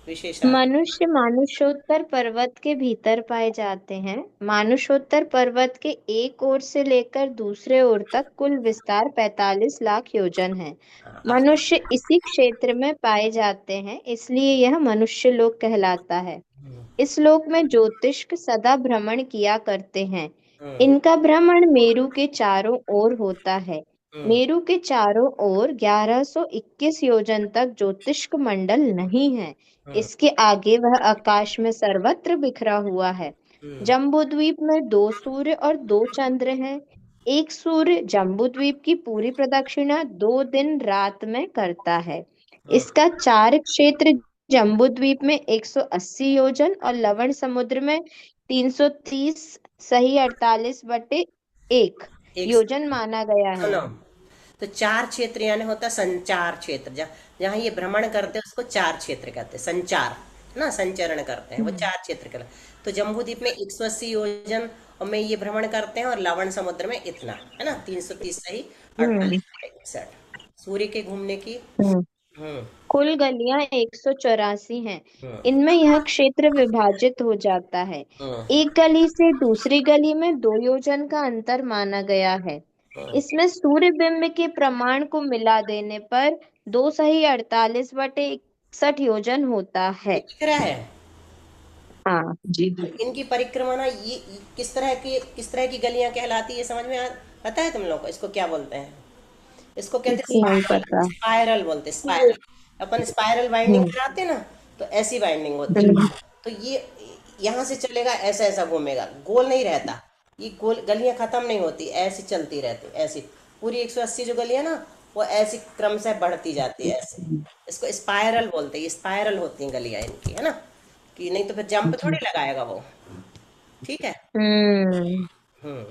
विशेषार्थ। मनुष्य मानुषोत्तर पर्वत के भीतर पाए जाते हैं। मानुषोत्तर पर्वत के एक ओर से लेकर दूसरे ओर तक कुल विस्तार 45 लाख योजन है। हाँ, अब। मनुष्य इसी क्षेत्र में पाए जाते हैं, इसलिए यह मनुष्य लोक कहलाता है। हम्म, इस लोक में ज्योतिष्क सदा भ्रमण किया करते हैं। हम्म, इनका भ्रमण मेरु के चारों ओर होता है। हम्म, मेरु के चारों ओर 1121 योजन तक ज्योतिष्क मंडल नहीं है। हम्म, इसके आगे वह आकाश में सर्वत्र बिखरा हुआ है। हम्म, जम्बूद्वीप में 2 सूर्य और 2 चंद्र हैं। एक सूर्य जम्बूद्वीप की पूरी प्रदक्षिणा 2 दिन रात में करता है। हम्म, इसका 4 क्षेत्र जम्बूद्वीप में 180 योजन और लवण समुद्र में 330 सही 48/1 एक योजन माना गया है। सुनो, तो 4 क्षेत्र यानी होता संचार क्षेत्र, जहाँ जहाँ ये भ्रमण करते हैं उसको 4 क्षेत्र कहते हैं, संचार। ना संचरण करते हैं, वो 4 क्षेत्र के। तो जम्बूद्वीप में 180 योजन और में ये भ्रमण करते हैं, और लवण समुद्र में इतना है ना, 330 सही 48 61 सूर्य के घूमने की। हम्म हम्म कुल गलियां 184 हैं। हम्म इनमें यह क्षेत्र विभाजित हो जाता है। हम्म एक गली से दूसरी गली में 2 योजन का अंतर माना गया है। हम्म। इसमें सूर्य बिंब के प्रमाण को मिला देने पर 2 सही 48/61 योजन होता ये है। दिख रहा है। हाँ जी जी। इनकी परिक्रमा ना, ये किस तरह की गलियां कहलाती है, समझ में पता है तुम लोग को इसको क्या बोलते हैं? इसको कहते हैं नहीं स्पाइरल। पता। स्पाइरल बोलते हैं, स्पाइरल। अपन स्पाइरल बाइंडिंग हम्म कराते हैं ना, तो ऐसी बाइंडिंग होती है। हम्म तो ये यहाँ से चलेगा, ऐसा ऐसा घूमेगा, गोल नहीं रहता। ये गोल गलियां खत्म नहीं होती, ऐसी चलती रहती, ऐसी पूरी 180 जो गलियां ना, वो ऐसी क्रम से बढ़ती जाती है ऐसे। इसको स्पाइरल बोलते हैं, ये स्पाइरल होती हैं गलियां इनकी, है ना। कि नहीं तो फिर जंप थोड़ी लगाएगा वो। ठीक है। हम्म हम्म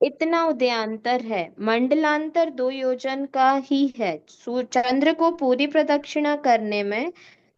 इतना उदयांतर है। मंडलांतर 2 योजन का ही है। चंद्र को पूरी प्रदक्षिणा करने में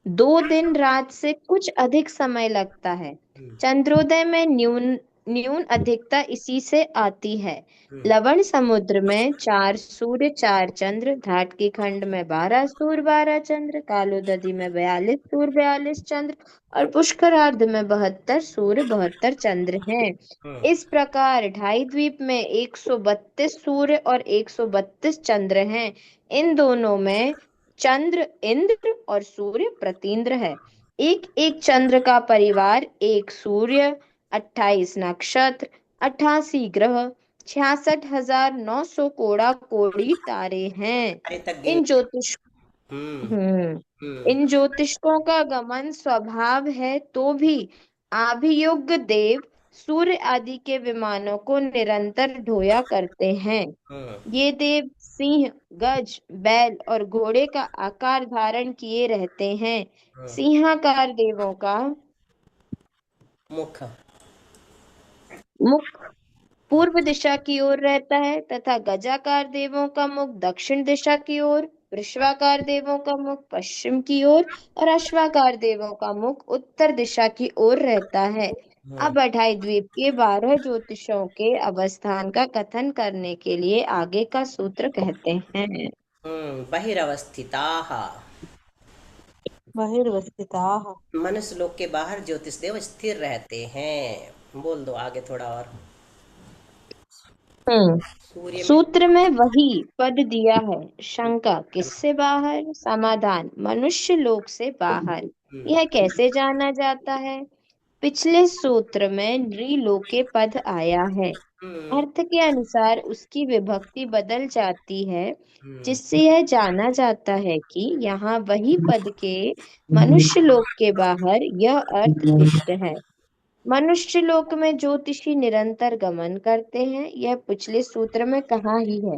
2 दिन रात से कुछ अधिक समय लगता है। हम्म चंद्रोदय में न्यून न्यून अधिकता इसी से आती है। हम्म लवण समुद्र में 4 सूर्य 4 चंद्र, धाटकी खंड में 12 सूर्य 12 चंद्र, कालोदधी में 42 सूर्य 42 चंद्र और पुष्करार्ध में 72 सूर्य 72 चंद्र हैं। हम्म इस प्रकार ढाई द्वीप में 132 सूर्य और 132 चंद्र हैं। इन दोनों में चंद्र इंद्र और सूर्य प्रतींद्र है। एक एक चंद्र का परिवार, एक सूर्य, 28 नक्षत्र, 88 ग्रह, 66,900 कोड़ा कोड़ी तारे हैं। अरे तक गिन। इन ज्योतिष हम्म हम्म हम्म इन ज्योतिषकों का गमन स्वभाव है, तो भी अभियोग्य देव सूर्य आदि के विमानों को निरंतर ढोया करते हैं। हम्म ये देव सिंह, गज, बैल और घोड़े का आकार धारण किए रहते हैं। हम्म। सिंहाकार देवों का मुख। मुख पूर्व दिशा की ओर रहता है तथा गजाकार देवों का मुख दक्षिण दिशा की ओर, वृषवाकार देवों का मुख पश्चिम की ओर और अश्वाकार देवों का मुख उत्तर दिशा की ओर रहता है। हम्म अब 28 द्वीप के 12 ज्योतिषों के अवस्थान का कथन करने के लिए आगे का सूत्र कहते हैं। बहिरवस्थिताः। बहिर्वस्थिताः। मनुष्य लोक के बाहर ज्योतिष देव स्थिर रहते हैं। बोल दो आगे थोड़ा और। हम्म सूर्य में। सूत्र में वही पद दिया है। शंका, किससे बाहर? समाधान, मनुष्य लोक से बाहर। हम्म यह कैसे जाना जाता है? पिछले सूत्र में नृलोके पद आया है। हम्म अर्थ के अनुसार उसकी विभक्ति बदल जाती है, हम्म जिससे यह जाना जाता है कि यहाँ वही पद के मनुष्य लोक के बाहर यह अर्थ इष्ट है। मनुष्य लोक में ज्योतिषी निरंतर गमन करते हैं, यह पिछले सूत्र में कहा ही है।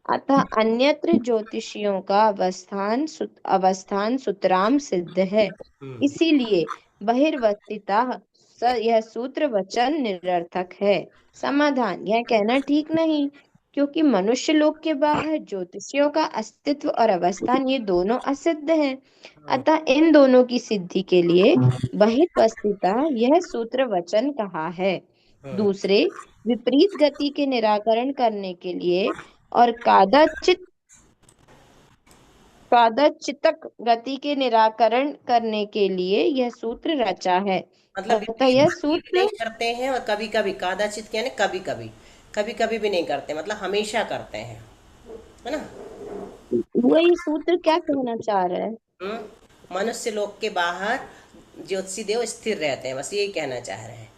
अतः अन्यत्र ज्योतिषियों का अवस्थान सुतराम सिद्ध है। हम्म इसीलिए बहिर्वस्थिता यह सूत्र वचन निरर्थक है। समाधान, यह कहना ठीक नहीं, क्योंकि मनुष्य लोक के बाहर ज्योतिषियों का अस्तित्व और अवस्थान ये दोनों असिद्ध हैं। अतः इन दोनों की सिद्धि के लिए बहिर्वस्थिता यह सूत्र वचन कहा है। हम्म दूसरे, विपरीत गति के निराकरण करने के लिए और कादाचितक गति के निराकरण करने के लिए यह सूत्र रचा है। मतलब अतः विपरीत यह गति भी नहीं सूत्र करते हैं, और कभी कभी कादाचित यानी कभी कभी, कभी कभी भी नहीं करते, मतलब हमेशा करते हैं, है ना। वही सूत्र क्या कहना चाह रहा है? मनुष्य लोक के बाहर ज्योतिषी देव स्थिर रहते हैं, बस यही कहना चाह रहे हैं।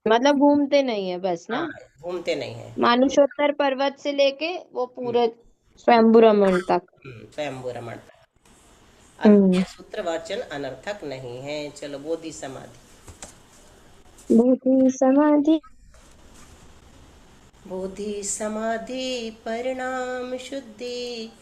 मतलब घूमते नहीं है बस हाँ, ना। घूमते नहीं है। मानुषोत्तर पर्वत से लेके वो पूरे स्वयंभू रमण तक। स्वयंभू रमण। हम्म अतः सूत्र वाचन अनर्थक नहीं है। चलो, बोधि समाधि। बोधि समाधि बोधि समाधि परिणाम शुद्धि